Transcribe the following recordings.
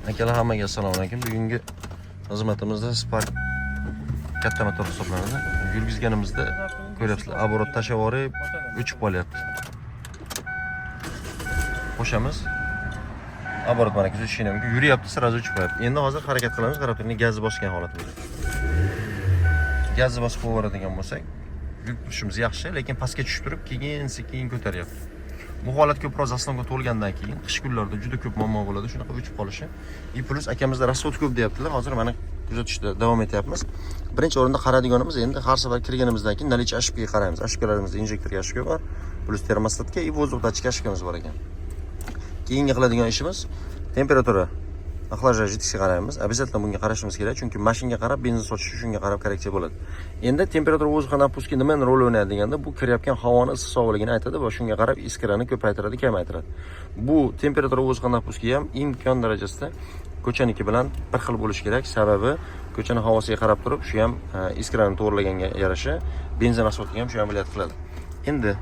Akalar hammaga assalomu alaykum. Bugungi xizmatimizda Spark katta motor hisoblanadi. Yurgizganimizda ko'ryapsizlar, оборот tashavorib o'chib qolyapti. Qo'shamiz. Оборот mana kuzatishinglar mumkin. Yuryapti, sirazi o'chib qo'yapti. Endi hozir harakat qilamiz, qarab turing, gaz bosgan holatda. Gazni bosib qo'yadigan bo'lsak, yurib turishimiz yaxshi, lekin pastga tushib turib, sekin ko'taryapti. Bu holat ko'proq zaslonga to'lgandan keyin qish kunlarida juda ko'p muammo bo'ladi, shunaqa o'chib qolishi. Plus akamizda rasxod ko'p deyaptilar. Hozir mana kuzatishda davom etyapmiz. Birinchi o'rinda qaraydiganimiz endi har safar kirganimizdan keyin наличие ashibkaga qaraymiz. Ashibkalarimizda injektorga ashibka bor, plus termostatga va воздухдатчикка ashibkamiz bor ekan. Keyingi qiladigan ishimiz temperatura охлаждать etishga qaraymiz. Обязательно bunga qarashimiz kerak, chunki mashinaga qarab benzin sochishi shunga qarab korreksiya bo'ladi. Endi temperatura o'zi qanday puski nima rol o'ynaydi deganda, bu kiryapgan havoni issiq sovuqligini aytadi va shunga qarab iskrani ko'paytiradi, kamaytiradi. Bu temperatura o'zi qanday puski ham imkon darajasida ko'chaniki bilan bir xil bo'lishi kerak. Sababi ko'chani havosiga qarab turib, shu ham iskrani to'g'rilaganga yarasha benzin rasxodiga ham shu amaliyot qiladi. Endi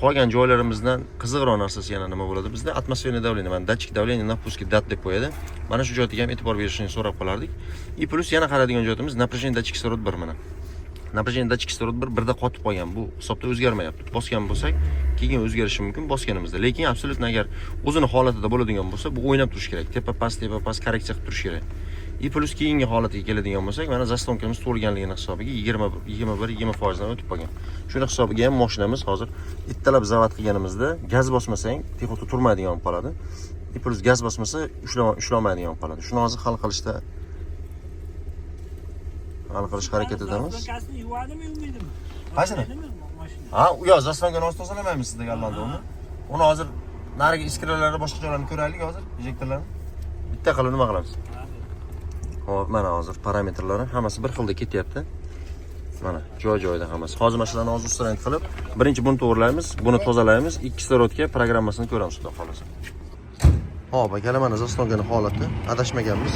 qolgan joylarimizdan qiziqroq narsasi yana nima bo'ladi? Bizda atmosferniy давление, mana datchik давление на пуске dat deb qo'yadi. Mana shu joyga ham e'tibor berishni so'rab qolardik. И plus yana qaradigan joyimiz напряжение datchik kislorodda 1 mana. Напряжение datchik kislorodda 1 birda qotib qolgan. Bu hisobda o'zgarmayapti. Bosgan bo'lsak, keyin o'zgarishi mumkin bosganimizda. Lekin absolyutno agar o'zini holatida bo'ladigan bo'lsa, bu o'ynab turish kerak. Tepa past korreksiya qilib turish kerak. И plus keyingi holatiga keladigan bo'lsak, mana zastonkamiz to'lganligini hisobiga 21-20% dan o'tib qolgan. Shuni hisobiga ham mashinamiz hozir ittalab zavod qilganimizda gaz bosmasang, texnikada turmaydigan bo'lib qoladi. И plus gaz bosmasa ushlamaydigan bo'lib qoladi. Shuni hozir hal qilish harakatidamiz. Gazni yuvadimi, yuvmaydimi? Qaysini? Ha, u yo'q, zaslonga nos tozalamaymiz sizda gallarda uni. Uni hozir nariga iskralarni boshqa joylarni ko'raylik hozir, injektorlarni. Bitta qilib nima qilamiz? Hop, mana hozir parametrlari hammasi bir xilda ketyapti. Mana joy-joyida hammasi. Hozir mana shularni hozir ustidan qilib, birinchi buni to'g'rilaymiz, buni tozalaymiz, ikkislorotga programmasini ko'ramiz, xudo xolasa. Hop, akalar mana zaslonganing holati, adashmaganmiz.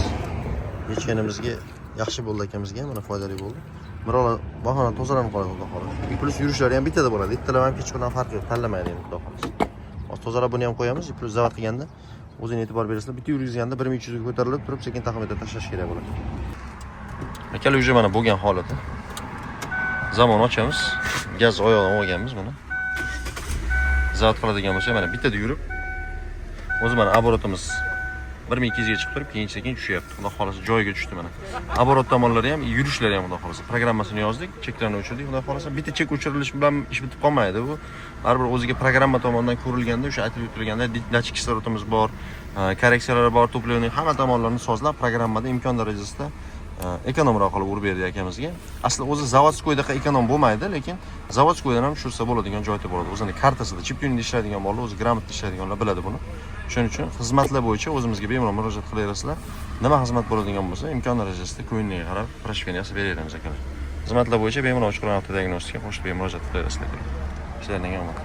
Yechganimizga yaxshi bo'ldi akamizga, mana foydali bo'ldi. Biroq bahona tozalanib qoladi, xudo xolasa. Plus yurishlari ham bittada bo'ladi. Bittalar ham hech qanday farqi yo'q, tanlamaydi endi, xudo xolasa. Hozir tozalab buni ham qo'yamiz, plus zavod qilganda o'zini e'tibor berasizlar. Bitta yurgizganda 1300 ga ko'tarilib turib, sekin taxminan tashlash kerak bo'ladi. Akalar уже mana bo'lgan holati. Zamon ochamiz. Gaz oyog'ini olganmiz mana. Zavod qiladigan bo'lsa, mana bittada yurib, o'zi mana оборотimiz 1200 ga chiqib turib, keyin sekin tushyapti. Xudo xolasa joyiga tushdi mana. Оборот tomonlari ham, yurishlari ham xudo xolasa. Programmasini yozdik, cheklarni o'chirdik. Xudo xolasa bitta chek o'chirilishi bilan ish bitib qolmaydi bu. Baribir o'ziga programma tomonidan ko'rilganda, o'sha aytib o'tilganda datchik kislorodimiz bor, korreksiyalar bor, to'plovning hamma tomonlarini sozlab programmada imkon darajasida ekonomroq qilib urib berdi akamizga. Aslida o'zi zavodskoydaqa ekonom bo'lmaydi, lekin zavodskoydan ham tushirsa bo'ladigan joyda bo'ladi. O'zini kartasida chip tunida ishlaydigan bolalar, o'zi gрамотно ishlaydiganlar biladi buni. Shuning uchun xizmatlar bo'yicha o'zimizga bemalol murojaat qilaverasizlar. Nima xizmat bo'ladigan bo'lsa, imkon darajasida ko'ngilga qarab, proshveniya beraveramiz akalar. Xizmatlar bo'yicha bemalol ochiq diagnostika qo'shib murojaat qilaverasizlar. Ishlarning omad.